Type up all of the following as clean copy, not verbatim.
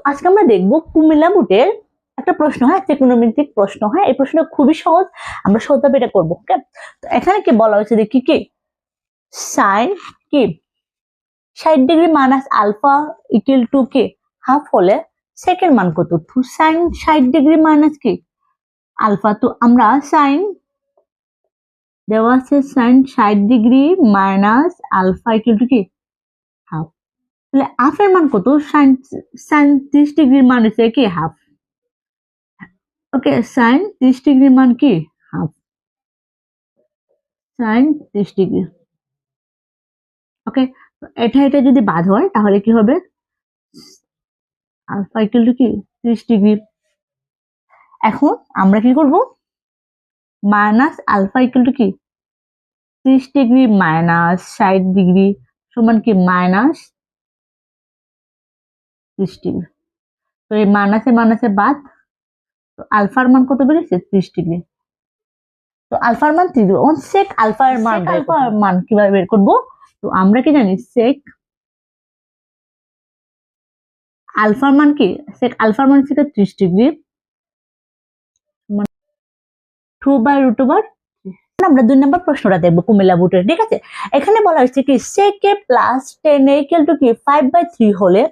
আজকে আমরা দেখব কুমিল্লা বোর্ডের একটা প্রশ্ন হয়, ত্রিকোণমিতিক প্রশ্ন হয়। এই প্রশ্নটা খুবই সহজ, আমরা সহজভাবে এটা করবো। ওকে, তো এখানে কি বলা হয়েছে দেখি কি সাইন কি 60 degree minus alpha equal to কি হাফ হলে সেকেন্ড মান কত? তো সাইন 60 ডিগ্রি মাইনাস কি আলফা, তো আমরা সাইন দেওয়া আছে sine 60 degree minus alpha equal to কি হাফ, তাহলে হাফের মান কত? সাইন 30 ডিগ্রির মান হচ্ছে কি হাফ। ওকে, সাইন 30 ডিগ্রির মান কি হাফ, সাইন 30 ডিগ্রি। ওকে, এটা যদি বাদ হয় তাহলে কি হবে? আলফা ইকুয়াল টু কি 30 ডিগ্রি। এখন আমরা কি করব? মাইনাস আলফা ইকুয়াল টু কি 30 ডিগ্রি মাইনাস 60 ডিগ্রি সমান কি মাইনাস 30 ডিগ্রি। তো এই মাইনাসে মাইনাসে বাদ, তো আলফার মান কত বেরিয়েছে? 30 ডিগ্রি। তো আলফার মান 30 ডিগ্রি। অন সেক আলফার মান কিভাবে বের করব? তো আমরা কি জানি সেক আলফার মান কি, সেক আলফার মান হচ্ছে 30 ডিগ্রি 2/√। আমরা 2 নম্বর প্রশ্নটা দেখবো কুমিল্লা বোর্ডের। ঠিক আছে, এখানে বলা হয়েছে কি sec a plus tan a equal to কি 5/3 হলে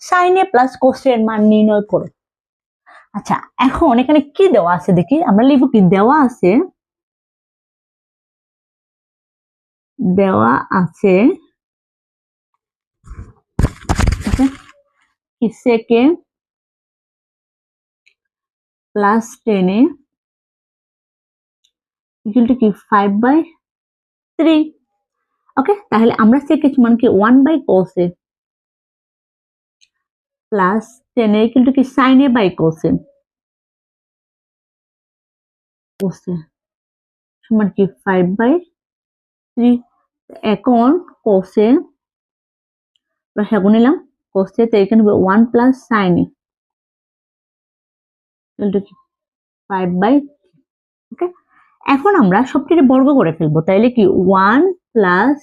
sin a plus cos a এর মান নির্ণয় করো। আচ্ছা, এখন এখানে কি দেওয়া আছে দেখি, আমরা লিখব কি দেওয়া আছে কি sec a plus tan a equal to কি 5/3। ওকে, তাহলে আমরা sec a মান কি 1/cos a plus tan a equal to কি sin a/cos a সমান কি 5/3। এখন cos a রসাগু নিলাম, cos a তো এখানে 1 plus sin a equal to কি 5/3। ওকে, এখন আমরা সবটিকে বর্গ করে ফেলবো, তাইলে কি 1 plus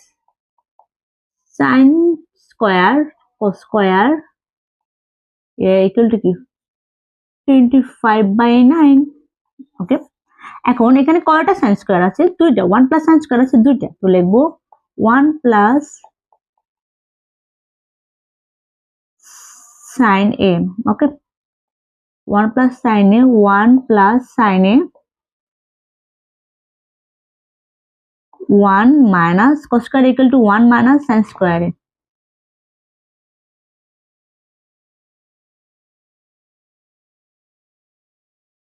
sin square cos square equal to কি 25/9। ওকে, এখন এখানে কয়টা sin স্কয়ার আছে? দুইটা। 1 প্লাস sin স্কয়ার আছে দুইটা, তো লিখবো 1 plus sin a। Okay, 1 plus sin a 1 plus sin a 1 minus cos square equal to 1 minus sin square a।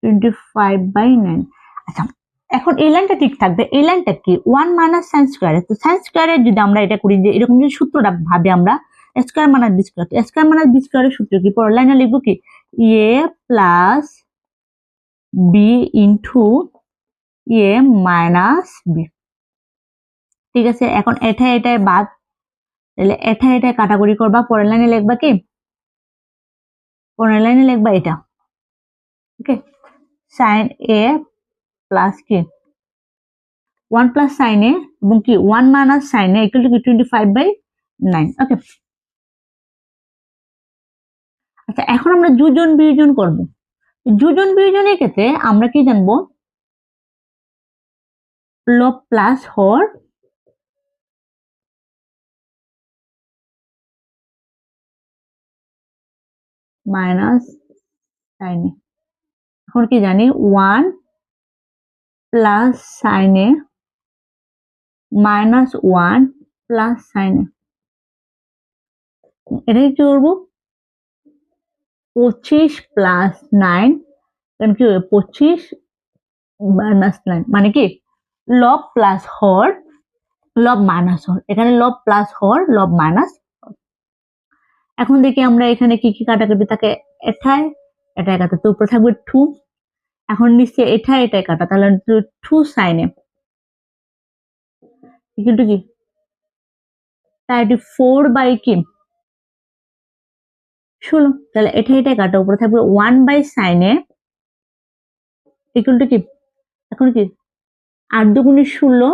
Twenty five by 9। আচ্ছা, এখন এই লাইনটা ঠিক থাকবে। এই লাইনটা কি 1 মাইনাস sin স্কয়ার। তো sin স্কয়ারের যদি আমরা এটা করি যে এরকম যে সূত্রটা ভাবে আমরা square minus B square, square minus B স্কয়ারের সূত্র কি? পরের লাইনে লিখবো কি a plus B into A minus B. ঠিক আছে, এখন এটাই বাদ, তাহলে এটাই কাটাকুটি করবা। পরের লাইনে লিখবা কি, পরের লাইনে লিখবা এটা। ওকে, sin a প্লাস কি 1 প্লাস sin a এবং কি 1 minus sin a equal to কি 25/9। ওকে, আচ্ছা, এখন আমরা যোজন বিয়োজন করব। যোজন বিয়োজনের ক্ষেত্রে আমরা কি জানবো? লব plus Har minus sin a। এখন কি জানি 1 plus sin a minus 1 plus sin a। এটাকে কি করবো? 25 প্লাস 9, কারণ কি 25 মাইনাস 9 মানে কি লব প্লাস হর লব মাইনাস হর। এখানে লব প্লাস হর লব মাইনাস। এখন দেখি আমরা এখানে কি কি কাটাকাটি থাকে। এটাই কাটা, তো উপরে থাকবে 2। এখন নিচে এটাই কাটা, তাহলে 2 sin a ইকুয়াল টু কি 34 বাই কি 16। তাহলে এটাই কাটা, উপরে থাকবে 1 by sin a equal to কি, এখন কি 8 দুগুণে 16,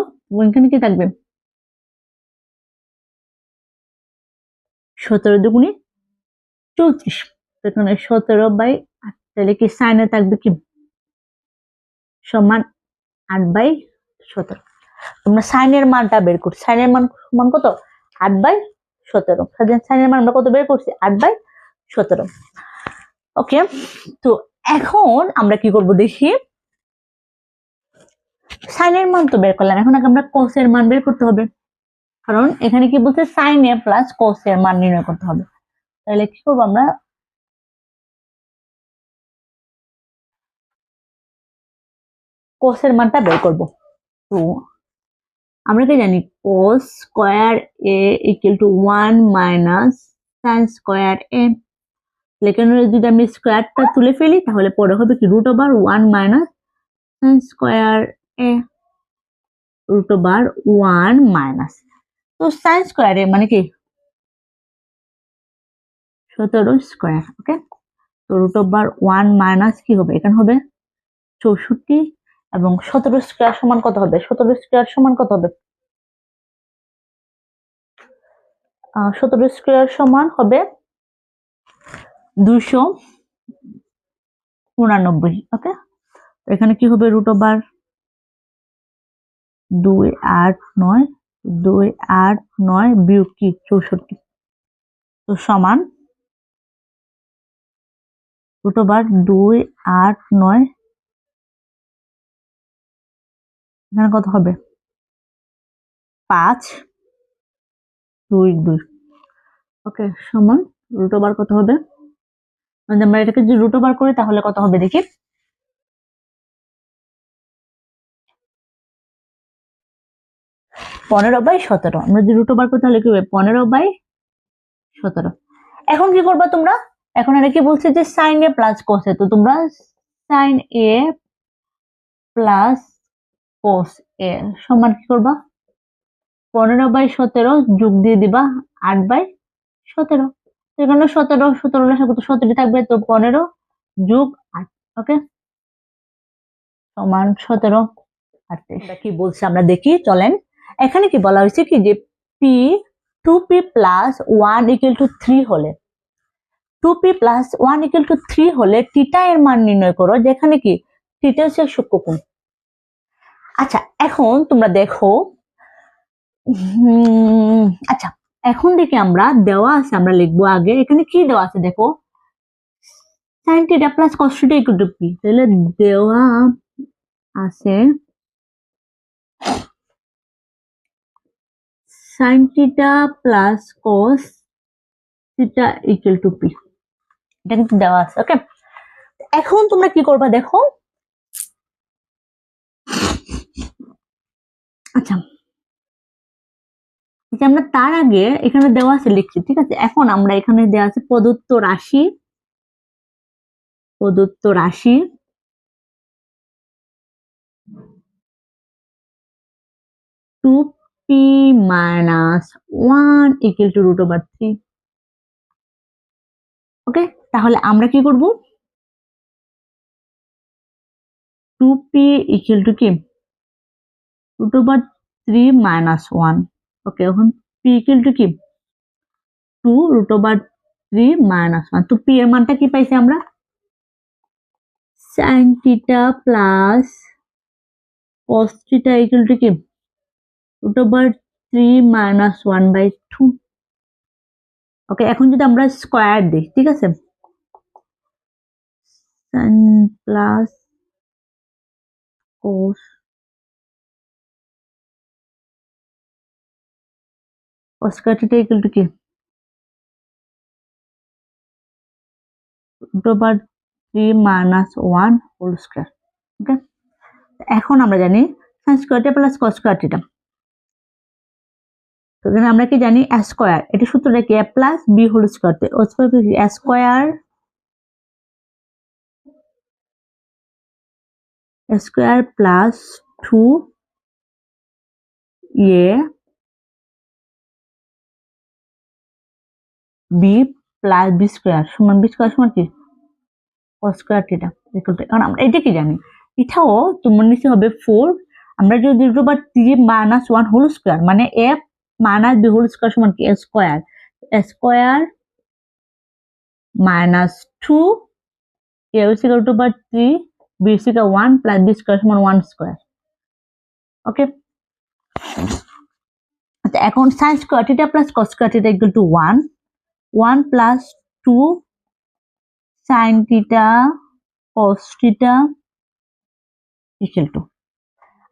এখানে কি থাকবে 17 দুগুণে 34। তো সেখানে 17/8, তাহলে কি সাইনে থাকবে কি সমান 8/17। তোমরা সাইনের মানটা বের করছি, সাইনের মান সমান কত 8/17। সাইনের মান আমরা কত বের করছি 8/17। ওকে, তো এখন আমরা কি করব দেখি, সাইনের মান তো বের করলাম, এখন আমরা কসের মান বের করতে হবে, কারণ এখানে কি বলছে সাইন এ প্লাস কসের মান নির্ণয় করতে হবে। তাহলে কি করবো আমরা, কোসের মানটা বের করব। তো আমরা কি জানি cos square A equal to 1 minus sine square A. এখানে যদি আমি স্কয়ারটা তুলে ফেলি তাহলে পরে হবে কি root over 1 minus sine square A, root over 1 minus, তো সাইন স্কয়ার এ মানে কি 17 স্কয়ার। ওকে, তো রুট ওভার 1 মাইনাস কি হবে, এখানে হবে 64, এবং 17 স্কয়ার সমান কত হবে, 17 স্কয়ার সমান কত হবে, 17 স্কয়ার সমান হবে 289। ওকে, এখানে কি হবে রুট ওভার 289, 289 বিয়োগ কি 64, তো সমান রুট ওভার 289, এখানে কত হবে 522। ওকে, সমান রুট ওভার কত হবে, মানে আমরা এটাকে যদি রুট ওভার করি তাহলে কত হবে দেখি, 15/17। আমরা যদি রুট ওভার করি তাহলে কি হবে 15/17। এখন কি করবা তোমরা, এখন এটা কি বলছে যে সাইন এ প্লাস কোস এ, তো তোমরা সাইন এ প্লাস কোস এ সমান কি করবা 15/17 যোগ দিয়ে দিবা 8/17। এখানে 17 থাকবে, তো 15 যোগ 8। ওকে, সমান 17 38। কি বলছে আমরা দেখি চলেন। এখানে কি বলা হয়েছে কি যে P 2p plus 1 equal to 3 হলে, 2p প্লাস 1 ইকুয়াল টু 3 হলে থিটা এর মান নির্ণয় করো, যেখানে কি থিটা হচ্ছে সূক্ষ্মকোণ। আচ্ছা, এখন তোমরা দেখো, আচ্ছা এখন দেখি আমরা দেওয়া আছে, আমরা লিখবো আগে এখানে কি দেওয়া আছে দেখো, sin theta plus cos theta equal two p। তাহলে দেওয়া আছে sin theta plus cos theta equal two p, এটা কিন্তু দেওয়া আছে। ওকে, এখন তোমরা কি করবা দেখো, আচ্ছা আমরা তার আগে এখানে দেওয়া আছে লিখছি, ঠিক আছে। এখন আমরা এখানে দেওয়া আছে প্রদত্ত রাশি, প্রদত্ত রাশি 2p minus 1 equal to root over 3। ওকে, তাহলে আমরা কি করব, 2p equal to কি root over 3 minus 1। ওকে, এখন p equal to কি 2 root over 3 minus 1। তো p এর মানটা কি পাইছি আমরা, sin theta plus cos theta equal to কি root over 3 minus 1/2। ওকে, এখন যদি আমরা স্কয়ার দিই, ঠিক আছে, sin plus cos square theta equal to কি root over 3 minus 1 whole square. Okay, এখন আমরা জানি sin square theta plus cos square theta, তো এখানে আমরা কি জানি a স্কয়ার, এটা সূত্রটা কি a plus b whole square, তে ও স্কয়ার কি a square plus 2a b plus b square সমান b স্কয়ার সমান কি cos square theta equal to, এখন আমরা এটা কি জানি, এটাও তোমার নিচে হবে 4। আমরা যদি root over 3 minus 1 whole square মানে a minus b whole square সমান কি a square, minus 2 a is equal to 3 b is equal to 1 plus b square সমান 1 square ওকে আচ্ছা এখন sin square theta plus cos square theta equal to 1 1 plus 2 sin theta cos theta equal to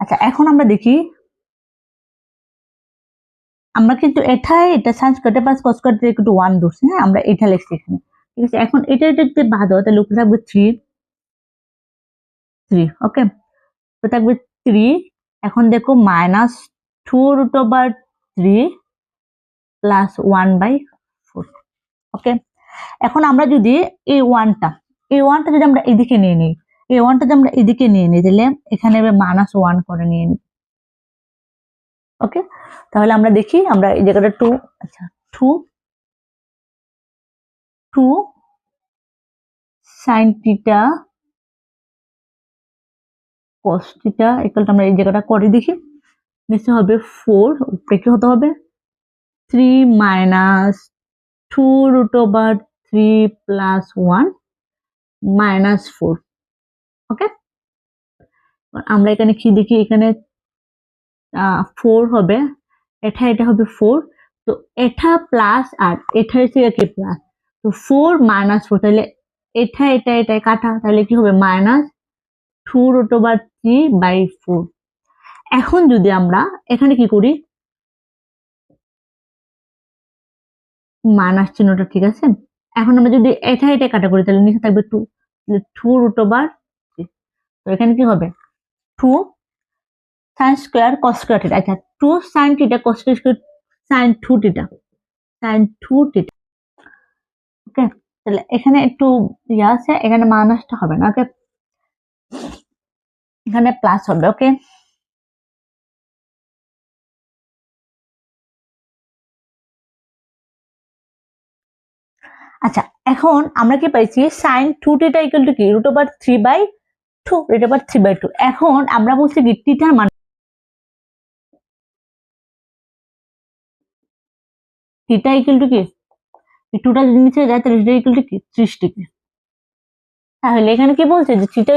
আচ্ছা এখন আমরা দেখি আমরা কিন্তু এটা sin square theta plus cos square theta equal to 1 ধরছি হ্যাঁ আমরা এটা লিখছি এখানে ঠিক আছে এখন এটা যদি বাদ দাও তাহলে উপরে থাকবে 3 ওকে তো থাকবে 3 এখন দেখো -2√3 প্লাস 1/4 ওকে এখন আমরা যদি এই ওয়ানটা যদি আমরা এদিকে নিয়ে নিই তাহলে এখানে -1 করে নিয়ে নিই ওকে তাহলে আমরা দেখি আমরা এই জায়গাটা 2 আচ্ছা 2 sin theta cos theta equal to আমরা এই জায়গাটা করে দেখি নিচে হবে 4 উপরে কি হতে হবে 3 minus 2√3 plus 1 minus 4 ওকে আমরা এখানে কি দেখি এখানে 4 হবে এটা হবে 4 তো এটা প্লাস আর এটা হচ্ছে কি প্লাস তো 4 minus 4 তাহলে এটা কাটা তাহলে কি হবে -2√3/4 এখন যদি আমরা এখানে কি করি মাইনাস চিহ্নটা ঠিক আছে এখন আমরা যদি এটা কাটা করি তাহলে নিচে থাকবে 2 2√3 তো এখানে কি হবে 2 sin square cos square theta আচ্ছা 2 sin theta cos square sin 2 theta ওকে তাহলে এখানে একটু আছে এখানে মাইনাসটা হবে না ওকে এখানে প্লাস হবে ওকে আচ্ছা এখন আমরা কি পাইছি sin 2 theta equal to কি √3/2 এখন আমরা বলছি কি থিটার মান থিটা ইকুয়াল টু কি টুটা যদি নিচে যায় তাহলে থিটা ইকুয়াল টু কি 30 ডিগ্রি তাহলে এখানে কি বলছে যে থিটা